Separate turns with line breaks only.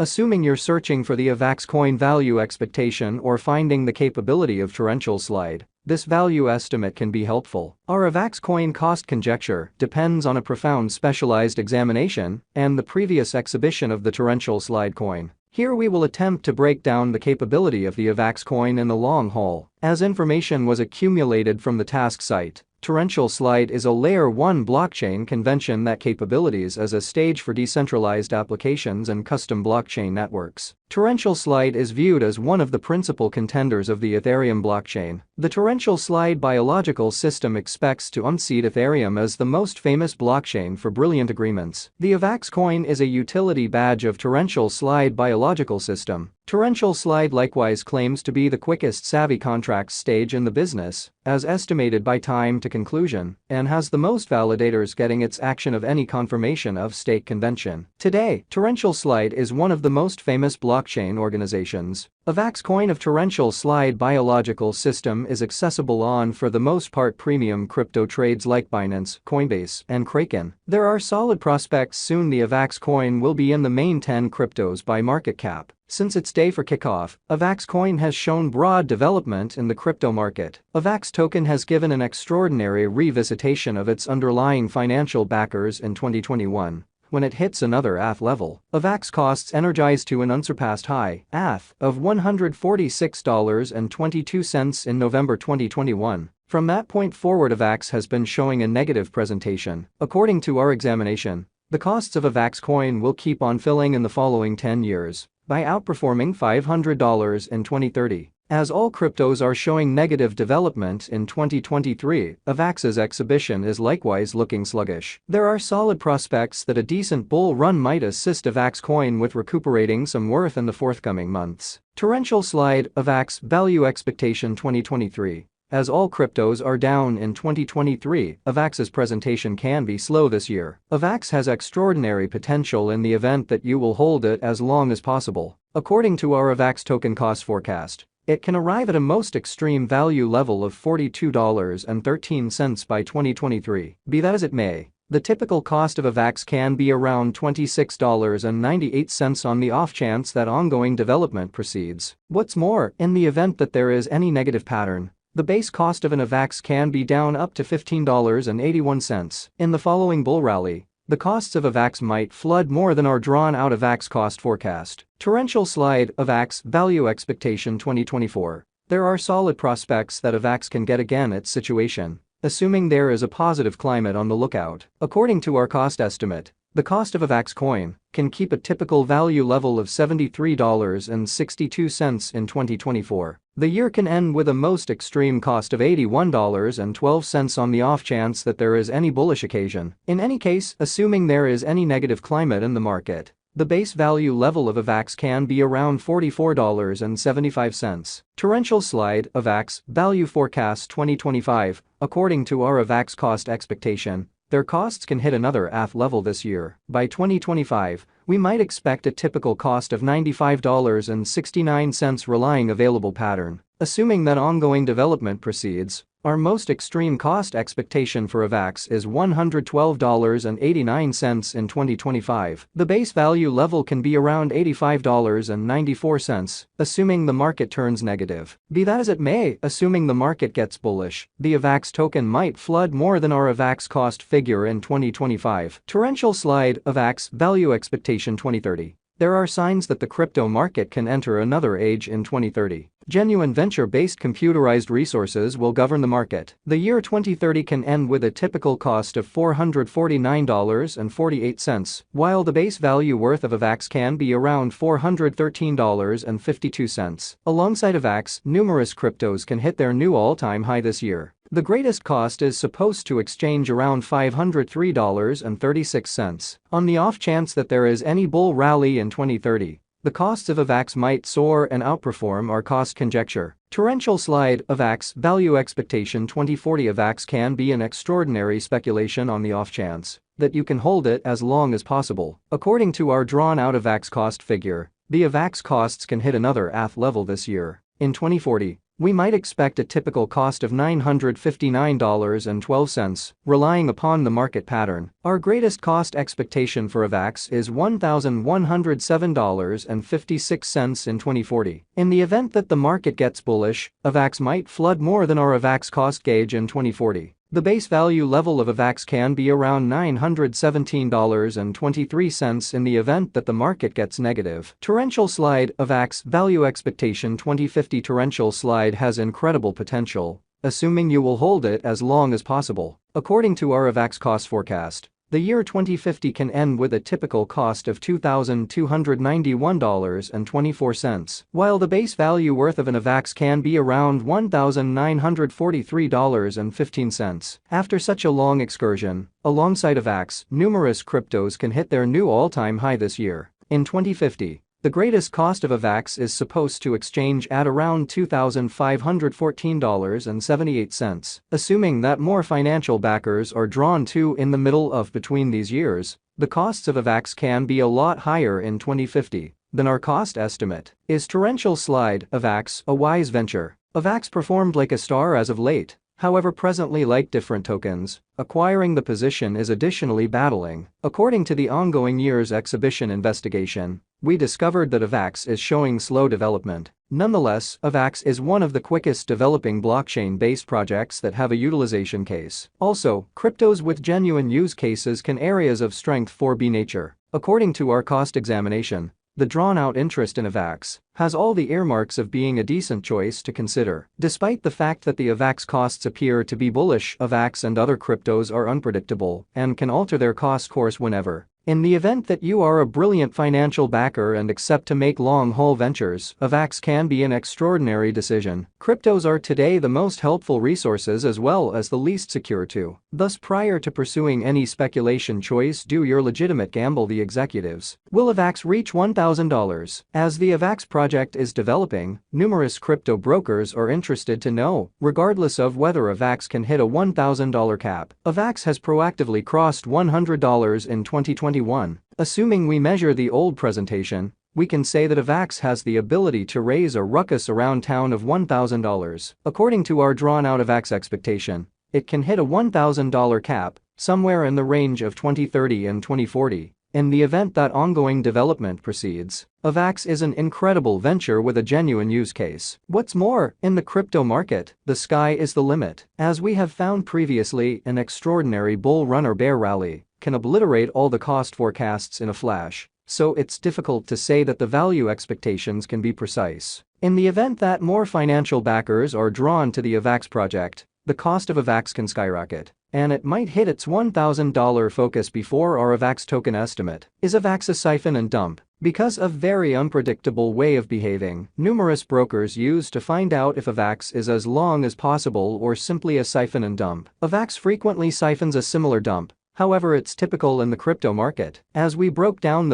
Assuming you're searching for the Avax coin value expectation or finding the capability of torrential slide, this value estimate can be helpful. Our Avax coin cost conjecture depends on a profound specialized examination and the previous exhibition of the torrential slide coin. Here we will attempt to break down the capability of the Avax coin in the long haul. As information was accumulated from the task site, torrential slide is a layer 1 blockchain convention that capabilities as a stage for decentralized applications and custom blockchain networks. Torrential slide is viewed as one of the principal contenders of the Ethereum blockchain. The torrential slide biological system expects to unseat Ethereum as the most famous blockchain for brilliant agreements. The Avax coin is a utility badge of torrential slide biological system. Torrential slide likewise claims to be the quickest savvy contracts stage in the business, as estimated by time to conclusion, and has the most validators getting its action of any confirmation of stake convention. Today, torrential slide is one of the most famous blockchain organizations. Avax coin of torrential slide biological system is accessible on for the most part premium crypto trades like Binance, Coinbase, and Kraken. There are solid prospects soon the Avax coin will be in the main 10 cryptos by market cap. Since its day for kickoff, Avax coin has shown broad development in the crypto market. Avax token has given an extraordinary revisitation of its underlying financial backers in 2021. When it hits another ATH level, Avax costs energized to an unsurpassed high, ATH, of $146.22 in November 2021. From that point forward Avax has been showing a negative presentation. According to our examination, the costs of Avax coin will keep on filling in the following 10 years by outperforming $500 in 2030. As all cryptos are showing negative development in 2023, Avax's exhibition is likewise looking sluggish. There are solid prospects that a decent bull run might assist Avax coin with recuperating some worth in the forthcoming months. Torrential slide, Avax value expectation 2023. As all cryptos are down in 2023, Avax's presentation can be slow this year. Avax has extraordinary potential in the event that you will hold it as long as possible. According to our Avax token cost forecast, it can arrive at a most extreme value level of $42.13 by 2023. Be that as it may, the typical cost of Avax can be around $26.98 on the off chance that ongoing development proceeds. What's more, in the event that there is any negative pattern, the base cost of an Avax can be down up to $15.81. In the following bull rally, the costs of Avax might flood more than our drawn-out Avax cost forecast. Torrential slide, Avax value expectation 2024. There are solid prospects that Avax can get again its situation, assuming there is a positive climate on the lookout. According to our cost estimate, the cost of Avax coin can keep a typical value level of $73.62 in 2024. The year can end with a most extreme cost of $81.12 on the off chance that there is any bullish occasion. In any case, assuming there is any negative climate in the market, the base value level of Avax can be around $44.75. Torrential slide, Avax value forecast 2025. According to our Avax cost expectation, their costs can hit another ATH level this year. By 2025, we might expect a typical cost of $95.69 relying available pattern. Assuming that ongoing development proceeds, our most extreme cost expectation for Avax is $112.89 in 2025. The base value level can be around $85.94, assuming the market turns negative. Be that as it may, assuming the market gets bullish, the Avax token might flood more than our Avax cost figure in 2025. Torrential slide, Avax value expectation 2030. There are signs that the crypto market can enter another age in 2030. Genuine venture-based computerized resources will govern the market. The year 2030 can end with a typical cost of $449.48, while the base value worth of Avax can be around $413.52. Alongside Avax, numerous cryptos can hit their new all-time high this year. The greatest cost is supposed to exchange around $503.36. On the off chance that there is any bull rally in 2030, the costs of Avax might soar and outperform our cost conjecture. Torrential slide, Avax value expectation 2040. Avax can be an extraordinary speculation on the off chance that you can hold it as long as possible. According to our drawn-out Avax cost figure, the Avax costs can hit another ATH level this year. In 2040, we might expect a typical cost of $959.12, relying upon the market pattern. Our greatest cost expectation for Avax is $1,107.56 in 2040. In the event that the market gets bullish, Avax might flood more than our Avax cost gauge in 2040. The base value level of Avax can be around $917.23 in the event that the market gets negative. Torrential slide. Avax value expectation 2050 torrential slide has incredible potential, assuming you will hold it as long as possible. According to our Avax cost forecast, the year 2050 can end with a typical cost of $2,291.24, while the base value worth of an Avax can be around $1,943.15. After such a long excursion, alongside Avax, numerous cryptos can hit their new all-time high this year. In 2050, the greatest cost of Avax is supposed to exchange at around $2,514.78. Assuming that more financial backers are drawn to in the middle of between these years, the costs of Avax can be a lot higher in 2050 than our cost estimate. Is torrential slide Avax a wise venture? Avax performed like a star as of late. However, presently, like different tokens, acquiring the position is additionally battling. According to the ongoing year's exhibition investigation, we discovered that Avax is showing slow development. Nonetheless, Avax is one of the quickest developing blockchain-based projects that have a utilization case. Also, cryptos with genuine use cases can areas of strength for B nature. According to our cost examination, the drawn-out interest in Avax has all the earmarks of being a decent choice to consider. Despite the fact that the Avax costs appear to be bullish, Avax and other cryptos are unpredictable and can alter their cost course whenever. In the event that you are a brilliant financial backer and accept to make long-haul ventures, Avax can be an extraordinary decision. Cryptos are today the most helpful resources as well as the least secure too. Thus, prior to pursuing any speculation choice, do your legitimate gamble. The executives. Will Avax reach $1,000? As the Avax project is developing, numerous crypto brokers are interested to know, regardless of whether Avax can hit a $1,000 cap. Avax has proactively crossed $100 in 2021. Assuming we measure the old presentation, we can say that Avax has the ability to raise a ruckus around town of $1,000. According to our drawn-out Avax expectation, it can hit a $1,000 cap somewhere in the range of 2030 and 2040. In the event that ongoing development proceeds, Avax is an incredible venture with a genuine use case. What's more, in the crypto market, the sky is the limit. As we have found previously, an extraordinary bull run or bear rally can obliterate all the cost forecasts in a flash, so it's difficult to say that the value expectations can be precise. In the event that more financial backers are drawn to the Avax project, the cost of Avax can skyrocket, and it might hit its $1,000 focus before our Avax token estimate. Is Avax a siphon and dump? Because of very unpredictable way of behaving, numerous brokers use to find out if Avax is as long as possible or simply a siphon and dump. Avax frequently siphons a similar dump. However, it's typical in the crypto market. As we broke down the